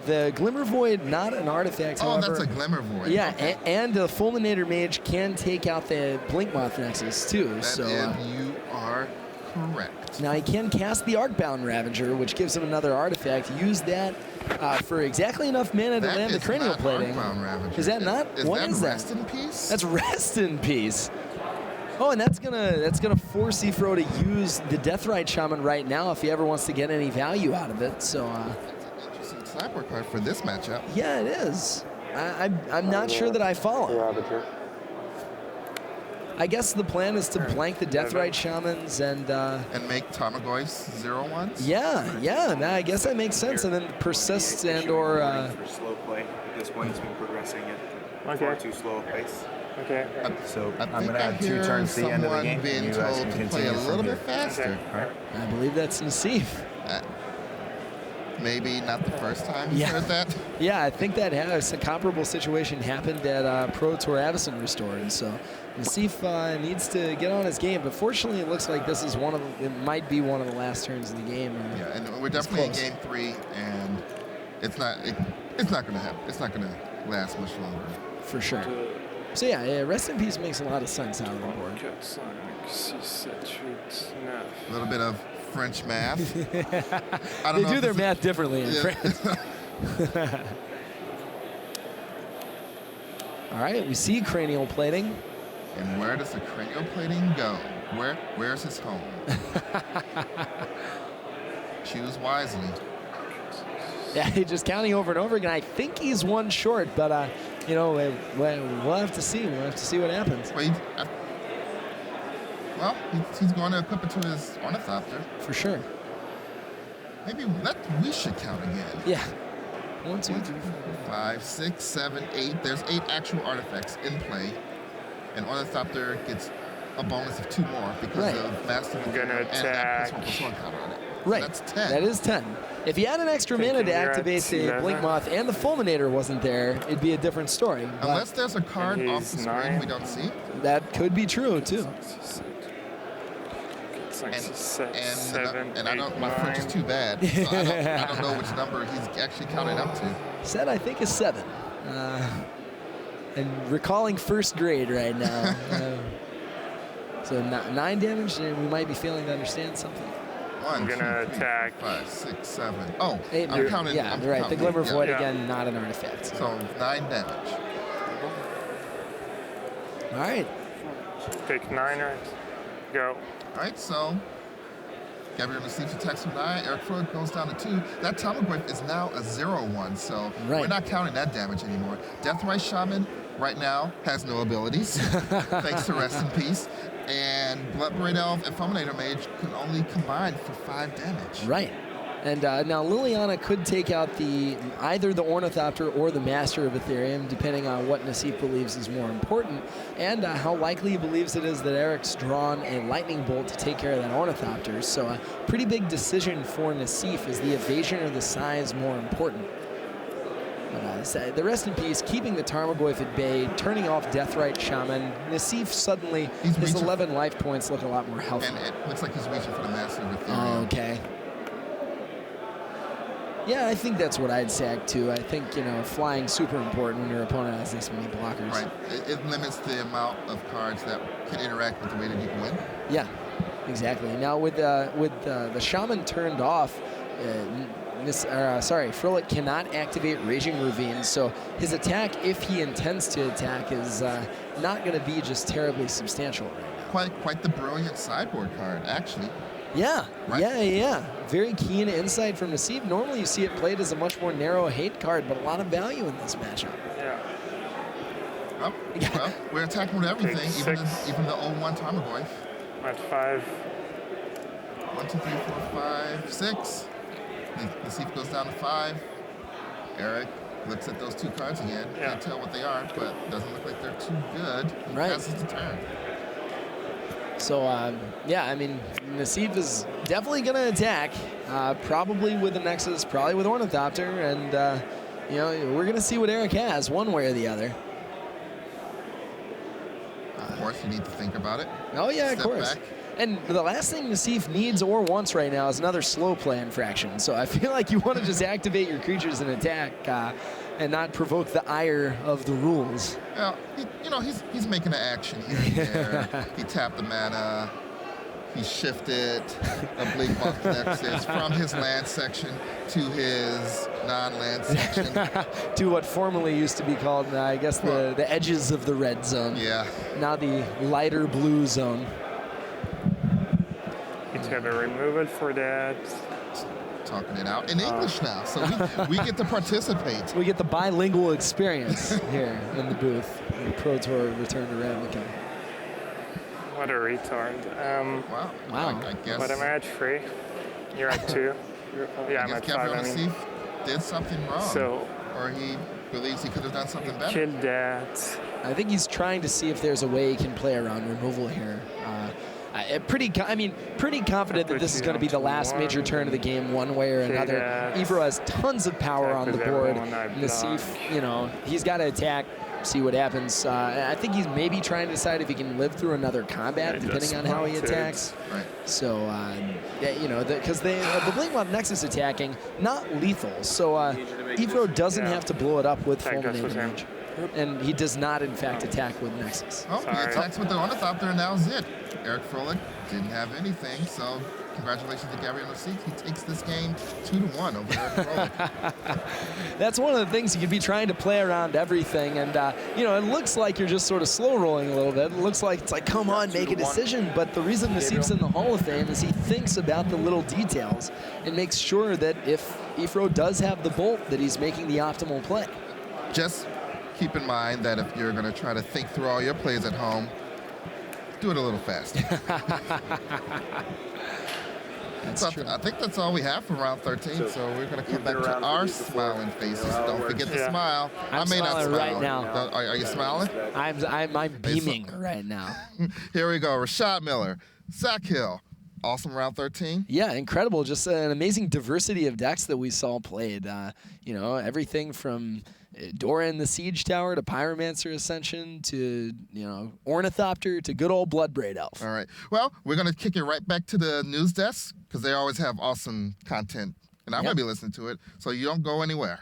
The Glimmer Void, not an artifact, however. Oh, that's a Glimmer Void. Yeah, okay. and the Fulminator Mage can take out the Blinkmoth Nexus, too. You are correct. Now, he can cast the Arcbound Ravager, which gives him another artifact. Use that for exactly enough mana to land the Cranial Plating. Is that not? What is that? Rest in Peace? That's Rest in Peace. Oh, and that's gonna force Ifro to use the Deathrite Shaman right now if he ever wants to get any value out of it. So. Slapper card for this matchup. Yeah, it is. I'm not sure that I follow. I guess the plan is to blank the Deathrite Shamans and make Tarmogoyfs 0/1s? Yeah, I guess that makes sense. And then persist and or for slow play at this point. It's been progressing at far too slow a pace. Okay. So I I'm going to add 2 turns to the end of the game. Being and you guys told can to play continue a little from bit here. faster. All right. I believe that's Nassif. Maybe not the first time you heard that. Yeah, I think that a comparable situation happened at Pro Tour Avison Restored. So Nassif needs to get on his game, but fortunately, it looks like this is it might be one of the last turns of the game. Yeah, and we're definitely in game 3, and it's not going to happen. It's not going to last much longer. For sure. So yeah, Rest in Peace makes a lot of sense out of the board. A little bit of French math. They do their math differently in France. All right, we see Cranial Plating. And where does the Cranial Plating go? Where's his home? Choose wisely. Yeah, he's just counting over and over again. I think he's 1 short, but we'll have to see. We'll have to see what happens. Well, he's going to equip it to his Ornithopter. For sure. Maybe we should count again. Yeah. 1, 2, 3, 4, 5, 6, 7, 8. There's 8 actual artifacts in play. And Ornithopter gets a bonus of 2 more because of Master of I'm going to attack. +1/+1 counter on it. Right. That's 10. That is 10. If he had an extra mana to Thinking you're at activate the 11. Blink Moth and the Fulminator wasn't there, it'd be a different story. But Unless there's a card And off he's the screen 9. we don't see. that could be true, too. It's like And, 6, 7, and I 8, don't, my French is 9. too bad. So I don't know which number he's actually counted up to. Set, I think, is 7. And recalling first grade right now. So 9 damage, and we might be failing to understand something. 1, gonna 2, 3, attack. 4, 5, 6, 7. Oh, 8, I'm counting. yeah, I'm right. The counting, Glimmer yeah. Void, Yeah. again, not an artifact. So 9 damage. All right. Take 9, right? Go. All right, so Gabriel receives attacks from 9. Eric Freud goes down to 2. That Tamagotchi is now a 0/1, so Right. we're not counting that damage anymore. Deathrise Shaman right now has no abilities, thanks to Rest in Peace. And Bloodbraid Elf and Fulminator Mage can only combine for 5 damage. Right. And now Liliana could take out either the Ornithopter or the Master of Ethereum, depending on what Nassif believes is more important, and how likely he believes it is that Eric's drawn a Lightning Bolt to take care of that Ornithopter. So a pretty big decision for Nassif. Is the evasion or the size more important? But the Rest in Peace, keeping the Tarmogoyf at bay, turning off Deathrite Shaman. Nassif suddenly, He's his reaching- 11 life points look a lot more healthy. And it looks like he's reaching for the Master of Ethereum. Oh, okay. Yeah, I think that's what I'd sack too. I think, flying super important when your opponent has this many blockers. Right. It limits the amount of cards that can interact with the way that you can win. Yeah, exactly. Now with the Shaman turned off, Frillick cannot activate Raging Ravine, so his attack, if he intends to attack, is not going to be just terribly substantial right now. Quite the brilliant sideboard card, actually. Yeah, Right. yeah. Very keen insight from Nassif. Normally you see it played as a much more narrow hate card, but a lot of value in this matchup. Yeah. Oh, well, we're attacking with everything, Take even 6. even the 0/1 Tamagotchi. At 5. 1, 2, 3, 4, 5, 6. The Nassif goes down to 5. Eric looks at those 2 cards again. Yeah. Can't tell what they are, but doesn't look like they're too good. Right. Passes the turn. So, yeah, I mean, Nassif is definitely going to attack, probably with the Nexus, probably with Ornithopter, and, we're going to see what Eric has one way or the other. Of course, you need to think about it. Oh, yeah, of Step course. back. And the last thing Nassif needs or wants right now is another slow play infraction. So I feel like you want to just activate your creatures and attack and not provoke the ire of the rules. Well, he's making an action here and there. He tapped the mana. He shifted a Blink Moth Nexus from his land section to his non-land section. To what formerly used to be called, I guess, the edges of the red zone. Yeah. Now the lighter blue zone. He's going to remove it for that. Talking it out in English now, so we get to participate. We get the bilingual experience here in the booth. The Pro Tour return to Ravnica. What a retard. Wow. Wow. I guess. But I'm at 3. You're at 2. Yeah, I'm I at guess 5. Gabriel I mean, Nassif did something wrong. So- or he believes he could have done something better. killed that. I think he's trying to see if there's a way he can play around removal here. Pretty confident that this is going to be the last major turn of the game, one way or another. Evro has tons of power on the board. Nassif, he's got to attack, see what happens. I think he's maybe trying to decide if he can live through another combat, depending on how he attacks. Right. So, because the Blink Moth Nexus attacking, not lethal. So, Evro doesn't have to blow it up with Fulminator Mage. And he does not, in fact, attack with Nexus. Oh, he Sorry. attacks with the Ornithopter, and now is it. Eric Froelich didn't have anything, so congratulations to Gabriel Nassif. He takes this game 2-1 over Eric Froelich. That's one of the things you could be trying to play around everything. And, it looks like you're just sort of slow rolling a little bit. It looks like it's like, come on, make a decision. But the reason Nassif's in the Hall of Fame is he thinks about the little details and makes sure that if Ifro does have the bolt, that he's making the optimal play. Just keep in mind that if you're going to try to think through all your plays at home, do it a little faster. That's true. I think that's all we have for round 13, so we're going to come back to our smiling faces. Don't forget to smile. I'm I may not smiling smile. right now. Are you smiling? I'm beaming right now. Here we go. Rashad Miller, Zach Hill, Awesome round 13. Yeah, incredible. Just an amazing diversity of decks that we saw played. You know, everything from Dora in the Siege Tower to Pyromancer Ascension to, you know, Ornithopter to good old Bloodbraid Elf. All right. Well, we're going to kick it right back to the news desk because they always have awesome content, and I'm going to be listening to it, so you don't go anywhere.